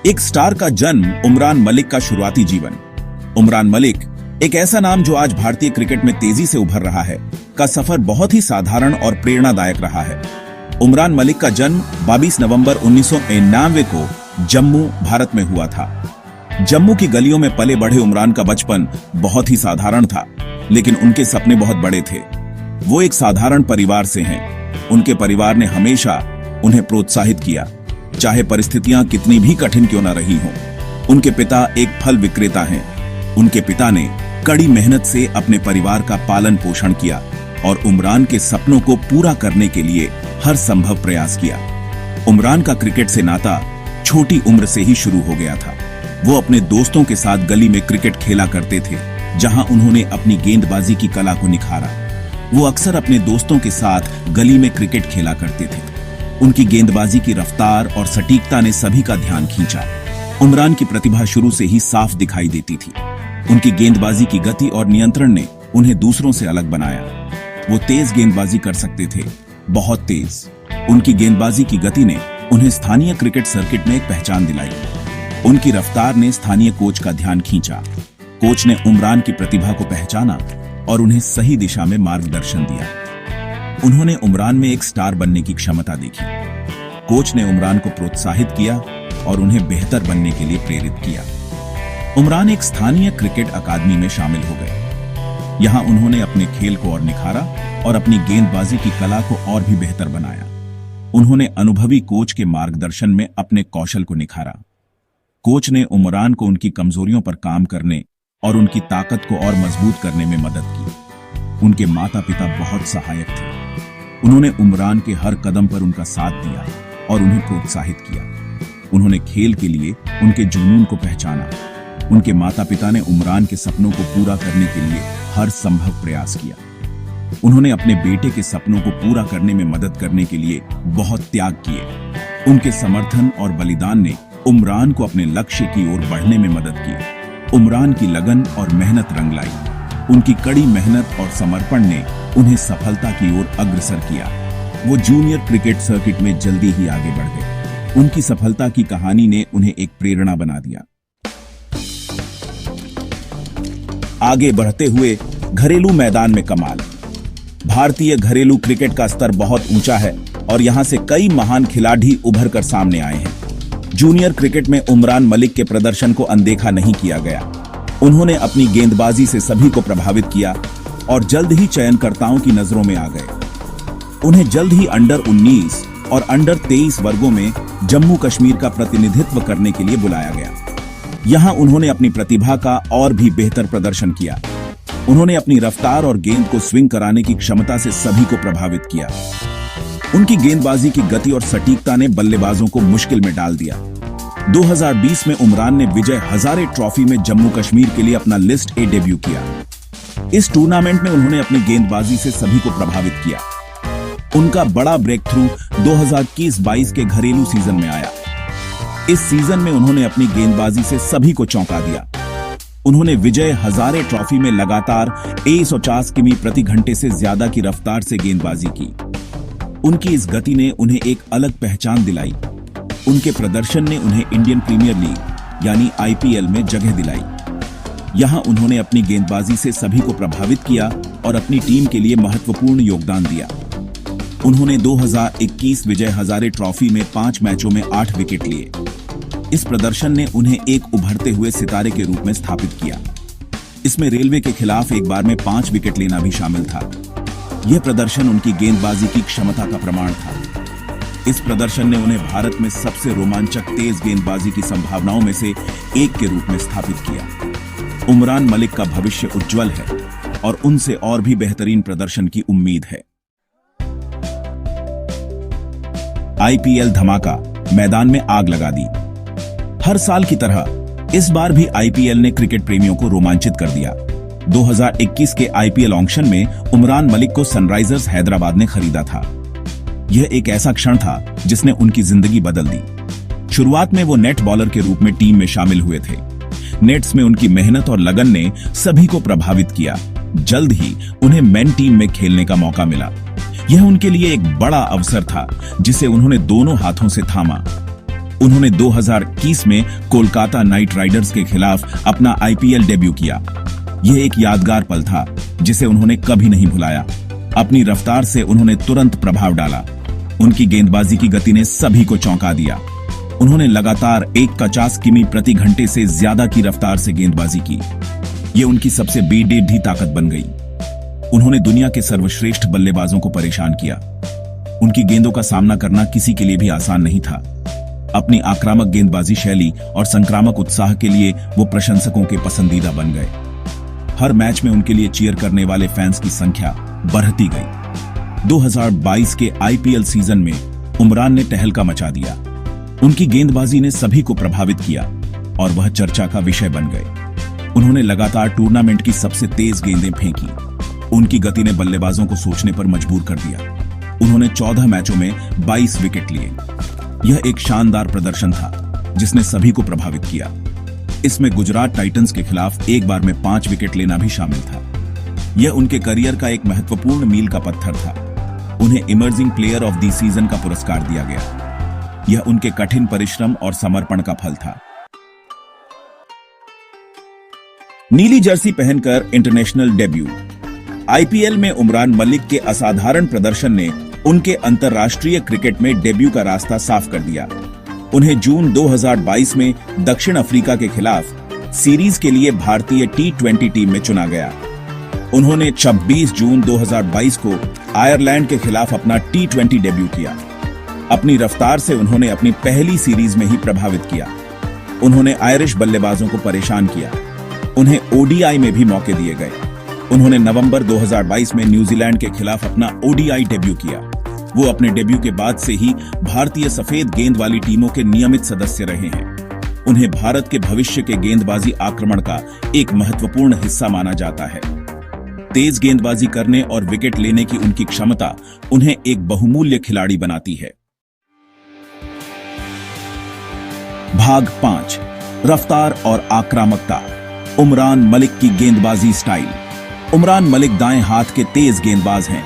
एक स्टार का जन्म, उमरान मलिक का शुरुआती जीवन। उमरान मलिक, एक ऐसा नाम जो आज भारतीय क्रिकेट में तेजी से उभर रहा है, का सफर बहुत ही साधारण और प्रेरणादायक रहा है। उमरान मलिक का जन्म 22 नवंबर 1991 को जम्मू, भारत में हुआ था। जम्मू की गलियों में पले बढ़े उमरान का बचपन बहुत ही साधारण था, लेकिन उनके सपने बहुत बड़े थे। वो एक साधारण परिवार से हैं। उनके परिवार ने हमेशा उन्हें प्रोत्साहित किया, चाहे परिस्थितियां कितनी भी कठिन क्यों न रही हों। उनके पिता एक फल विक्रेता हैं। उनके पिता ने कड़ी मेहनत से अपने परिवार का पालन पोषण किया और उमरान के सपनों को पूरा करने के लिए हर संभव प्रयास किया। उमरान का क्रिकेट से नाता छोटी उम्र से ही शुरू हो गया था। वो अपने दोस्तों के साथ गली में क्रिकेट खेला करते थे, जहां उन्होंने अपनी गेंदबाजी की कला को निखारा। वो अक्सर अपने दोस्तों के साथ गली में क्रिकेट खेला करते थे। उनकी गेंदबाजी की रफ्तार और सटीकता ने सभी का ध्यान खींचा। उमरान की प्रतिभा शुरू से ही साफ दिखाई देती थी। उनकी गेंदबाजी की गति और नियंत्रण ने उन्हें दूसरों से अलग बनाया। वो तेज गेंदबाजी कर सकते थे, बहुत तेज। उनकी गेंदबाजी की गति ने उन्हें स्थानीय क्रिकेट सर्किट में एक पहचान दिलाई। उनकी रफ्तार ने स्थानीय कोच का ध्यान खींचा। कोच ने उमरान की प्रतिभा को पहचाना और उन्हें सही दिशा में मार्गदर्शन दिया। उन्होंने उमरान में एक स्टार बनने की क्षमता देखी। कोच ने उमरान को प्रोत्साहित किया और उन्हें बेहतर बनने के लिए प्रेरित किया। उमरान एक स्थानीय क्रिकेट अकादमी में शामिल हो गए। यहां उन्होंने अपने खेल को और निखारा और अपनी गेंदबाजी की कला को और भी बेहतर बनाया। उन्होंने अनुभवी कोच के मार्गदर्शन में अपने कौशल को निखारा। कोच ने उमरान को उनकी कमजोरियों पर काम करने और उनकी ताकत को और मजबूत करने में मदद की। उनके माता पिता बहुत सहायक थे। उन्होंने उमरान के हर कदम पर उनका साथ दिया और उन्हें प्रोत्साहित किया। उन्होंने खेल के लिए उनके जुनून को पहचाना। उनके माता पिता ने उमरान के सपनों को पूरा करने के लिए हर संभव प्रयास किया। उन्होंने अपने बेटे के सपनों को पूरा करने में मदद करने के लिए बहुत त्याग किए। उनके समर्थन और बलिदान ने उमरान को अपने लक्ष्य की ओर बढ़ने में मदद की। उमरान की लगन और मेहनत रंग लाई। उनकी कड़ी मेहनत और समर्पण ने उन्हें सफलता की ओर अग्रसर किया। वो जूनियर क्रिकेट सर्किट में जल्दी ही आगे बढ़ गए। उनकी सफलता की कहानी ने उन्हें एक प्रेरणा बना दिया। आगे बढ़ते हुए घरेलू मैदान में कमाल। भारतीय घरेलू क्रिकेट का स्तर बहुत ऊंचा है और यहां से कई महान खिलाड़ी उभर कर सामने आए हैं। जूनियर क्रिकेट में उमरान मलिक के प्रदर्शन को अनदेखा नहीं किया गया। उन्होंने अपनी गेंदबाजी से सभी को प्रभावित किया और जल्द ही चयनकर्ताओं की नजरों में आ गए। उन्हें जल्द ही अंडर 19 और अंडर 23 वर्गों में जम्मू कश्मीर का प्रतिनिधित्व करने के लिए बुलाया गया। यहां उन्होंने अपनी प्रतिभा का और भी बेहतर प्रदर्शन किया। उन्होंने अपनी रफ्तार और गेंद को स्विंग कराने की क्षमता से सभी को प्रभावित किया। उनकी गेंदबाजी की गति और सटीकता ने बल्लेबाजों को मुश्किल में डाल दिया। 2020 में उमरान ने विजय हजारे ट्रॉफी में जम्मू कश्मीर के लिए अपना लिस्ट ए डेब्यू किया। इस टूर्नामेंट में उन्होंने अपनी गेंदबाजी से सभी को प्रभावित किया। उनका बड़ा ब्रेक थ्रू 2021-22 के घरेलू सीजन में आया। इस सीजन में उन्होंने अपनी गेंदबाजी से सभी को चौंका दिया। उन्होंने विजय हजारे ट्रॉफी में लगातार 150 किमी प्रति घंटे से ज्यादा की रफ्तार से गेंदबाजी की। उनकी इस गति ने उन्हें एक अलग पहचान दिलाई। उनके प्रदर्शन ने उन्हें इंडियन प्रीमियर लीग यानी IPL में जगह दिलाई। यहां उन्होंने अपनी गेंदबाजी से सभी को प्रभावित किया और अपनी टीम के लिए महत्वपूर्ण योगदान दिया। उन्होंने 2021 विजय हजारे ट्रॉफी में 5 मैचों में 8 विकेट लिए। इस प्रदर्शन ने उन्हें एक उभरते हुए सितारे के रूप में स्थापित किया। इसमें रेलवे के खिलाफ एक बार में 5 विकेट लेना भी शामिल था। यह प्रदर्शन उनकी गेंदबाजी की क्षमता का प्रमाण था। इस प्रदर्शन ने उन्हें भारत में सबसे रोमांचक तेज गेंदबाजी की संभावनाओं में से एक के रूप में स्थापित किया। उमरान मलिक का भविष्य उज्जवल है और उनसे और भी बेहतरीन प्रदर्शन की उम्मीद है। IPL धमाका, मैदान में आग लगा दी। हर साल की तरह इस बार भी IPL ने क्रिकेट प्रेमियों को रोमांचित कर दिया। 2021 के IPL ऑक्शन में उमरान मलिक को सनराइजर्स हैदराबाद ने खरीदा था। यह एक ऐसा क्षण था जिसने उनकी जिंदगी बदल दी। शुरुआत में वो नेट बॉलर के रूप में टीम में शामिल हुए थे। नेट्स में उनकी मेहनत और लगन ने सभी को प्रभावित किया। जल्द ही उन्हें मेन टीम में खेलने का मौका मिला। यह उनके लिए एक बड़ा अवसर था जिसे उन्होंने दोनों हाथों से थामा। उन्होंने 2021 में कोलकाता नाइट राइडर्स के खिलाफ अपना आईपीएल डेब्यू किया। यह एक यादगार पल था जिसे उन्होंने कभी नहीं भुलाया। अपनी रफ्तार से उन्होंने तुरंत प्रभाव डाला। उनकी गेंदबाजी की गति ने सभी को चौंका दिया। उन्होंने लगातार 150 किमी प्रति घंटे से ज्यादा की रफ्तार से गेंदबाजी की। यह उनकी सबसे बेडेढ़ी ताकत बन गई। उन्होंने दुनिया के सर्वश्रेष्ठ बल्लेबाजों को परेशान किया। उनकी गेंदों का सामना करना किसी के लिए भी आसान नहीं था। अपनी आक्रामक गेंदबाजी शैली और संक्रामक उत्साह के लिए वो प्रशंसकों के पसंदीदा बन गए। हर मैच में उनके लिए चीयर करने वाले फैंस की संख्या बढ़ती गई। 2022 के आईपीएल सीजन में उमरान ने तहलका मचा दिया। उनकी गेंदबाजी ने सभी को प्रभावित किया और वह चर्चा का विषय बन गए। उन्होंने लगातार टूर्नामेंट की सबसे तेज गेंदें फेंकी। उनकी गति ने बल्लेबाजों को सोचने पर मजबूर कर दिया। उन्होंने 14 मैचों में 22 विकेट लिए। यह एक शानदार प्रदर्शन था जिसने सभी को प्रभावित किया। इसमें गुजरात टाइटंस के खिलाफ एक बार में 5 विकेट लेना भी शामिल था। यह उनके करियर का एक महत्वपूर्ण मील का पत्थर था। उन्हें emerging player of the season का पुरस्कार दिया गया। यह उनके कठिन परिश्रम और समर्पण का फल था। नीली जर्सी पहनकर इंटरनेशनल डेब्यू। आईपीएल में उमरान मलिक के असाधारण प्रदर्शन ने उनके अंतर्राष्ट्रीय क्रिकेट में डेब्यू का रास्ता साफ कर दिया। उन्हें जून 2022 में दक्षिण अफ्रीका के खिलाफ सीरीज के लिए भारतीय टी20 टीम में चुना गया। उन्होंने 26 जून 2022 को आयरलैंड के खिलाफ अपना टी20 डेब्यू किया। अपनी रफ्तार से उन्होंने अपनी पहली सीरीज में ही प्रभावित किया। उन्होंने आयरिश बल्लेबाजों को परेशान किया। उन्हें ओडीआई में भी मौके दिए गए। उन्होंने नवंबर 2022 में न्यूजीलैंड के खिलाफ अपना ओडीआई डेब्यू किया। वो अपने डेब्यू के बाद से ही भारतीय सफेद गेंद वाली टीमों के नियमित सदस्य रहे हैं। उन्हें भारत के भविष्य के गेंदबाजी आक्रमण का एक महत्वपूर्ण हिस्सा माना जाता है। तेज गेंदबाजी करने और विकेट लेने की उनकी क्षमता उन्हें एक बहुमूल्य खिलाड़ी बनाती है। भाग 5, रफ्तार और आक्रामकता। उमरान मलिक की गेंदबाजी स्टाइल। उमरान मलिक दाएं हाथ के तेज गेंदबाज हैं।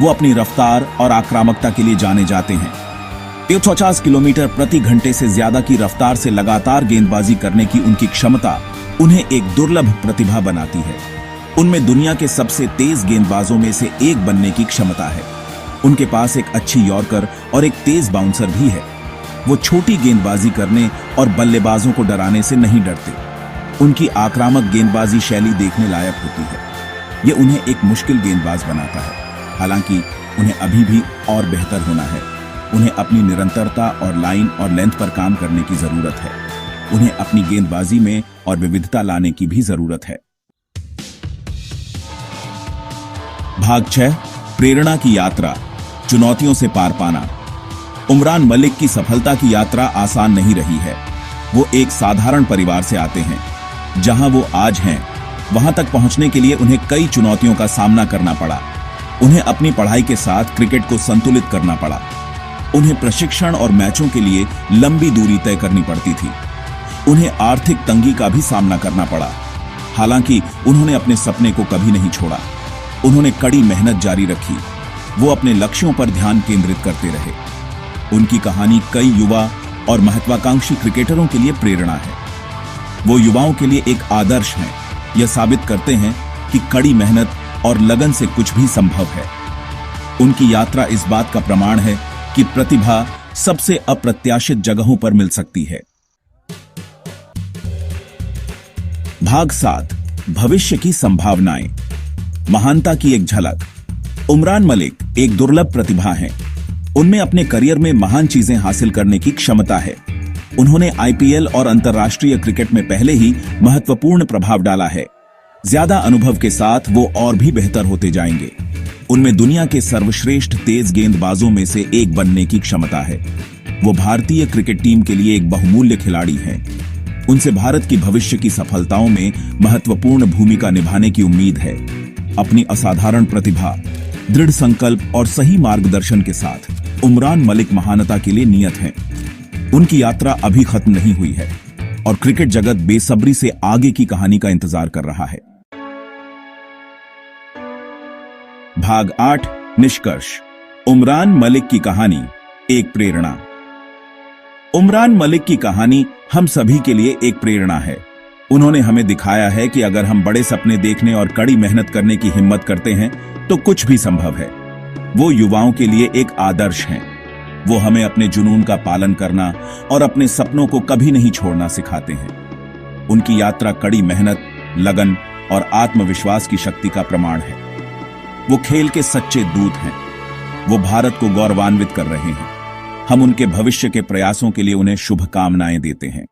वो अपनी रफ्तार और आक्रामकता के लिए जाने जाते हैं। 150 किलोमीटर प्रति घंटे से ज्यादा की रफ्तार से लगातार गेंदबाजी करने की उनकी क्षमता उन्हें एक दुर्लभ प्रतिभा बनाती है। उनमें दुनिया के सबसे तेज गेंदबाजों में से एक बनने की क्षमता है। उनके पास एक अच्छी यॉर्कर और एक तेज बाउंसर भी है। वो छोटी गेंदबाजी करने और बल्लेबाजों को डराने से नहीं डरते। उनकी आक्रामक गेंदबाजी शैली देखने लायक होती है। ये उन्हें एक मुश्किल गेंदबाज बनाता है। हालांकि उन्हें अभी भी और बेहतर होना है। उन्हें अपनी निरंतरता और लाइन और लेंथ पर काम करने की जरूरत है। उन्हें अपनी गेंदबाजी में और विविधता लाने की भी जरूरत है। भाग 6, प्रेरणा की यात्रा, चुनौतियों से पार पाना। उमरान मलिक की सफलता की यात्रा आसान नहीं रही है। वो एक साधारण परिवार से आते हैं। जहां वो आज हैं, वहां तक पहुंचने के लिए उन्हें कई चुनौतियों का सामना करना पड़ा। उन्हें अपनी पढ़ाई के साथ क्रिकेट को संतुलित करना पड़ा। उन्हें प्रशिक्षण और मैचों के लिए लंबी दूरी तय करनी पड़ती थी। उन्हें आर्थिक तंगी का भी सामना करना पड़ा। हालांकि उन्होंने अपने सपने को कभी नहीं छोड़ा। उन्होंने कड़ी मेहनत जारी रखी। वो अपने लक्ष्यों पर ध्यान केंद्रित करते रहे। उनकी कहानी कई युवा और महत्वाकांक्षी क्रिकेटरों के लिए प्रेरणा है। वो युवाओं के लिए एक आदर्श हैं। यह साबित करते हैं कि कड़ी मेहनत और लगन से कुछ भी संभव है। उनकी यात्रा इस बात का प्रमाण है कि प्रतिभा सबसे अप्रत्याशित जगहों पर मिल सकती है। भाग 7, भविष्य की संभावनाएं। महानता की एक झलक। उमरान मलिक एक दुर्लभ प्रतिभा हैं। उनमें अपने करियर में महान चीजें हासिल करने की क्षमता है। उन्होंने आईपीएल और अंतर्राष्ट्रीय क्रिकेट में पहले ही महत्वपूर्ण प्रभाव डाला है। ज्यादा अनुभव के साथ वो और भी बेहतर होते जाएंगे। उनमें दुनिया के सर्वश्रेष्ठ तेज गेंदबाजों में से एक बनने की क्षमता है। वो भारतीय क्रिकेट टीम के लिए एक बहुमूल्य खिलाड़ी हैं। उनसे भारत की भविष्य की सफलताओं में महत्वपूर्ण भूमिका निभाने की उम्मीद है। अपनी असाधारण प्रतिभा, दृढ़ संकल्प और सही मार्गदर्शन के साथ उमरान मलिक महानता के लिए नियत हैं। उनकी यात्रा अभी खत्म नहीं हुई है और क्रिकेट जगत बेसब्री से आगे की कहानी का इंतजार कर रहा है। भाग 8, निष्कर्ष। उमरान मलिक की कहानी एक प्रेरणा। उमरान मलिक की कहानी हम सभी के लिए एक प्रेरणा है। उन्होंने हमें दिखाया है कि अगर हम बड़े सपने देखने और कड़ी मेहनत करने की हिम्मत करते हैं तो कुछ भी संभव है। वो युवाओं के लिए एक आदर्श हैं। वो हमें अपने जुनून का पालन करना और अपने सपनों को कभी नहीं छोड़ना सिखाते हैं। उनकी यात्रा कड़ी मेहनत, लगन और आत्मविश्वास की शक्ति का प्रमाण है। वो खेल के सच्चे दूत हैं। वो भारत को गौरवान्वित कर रहे हैं। हम उनके भविष्य के प्रयासों के लिए उन्हें शुभकामनाएं देते हैं।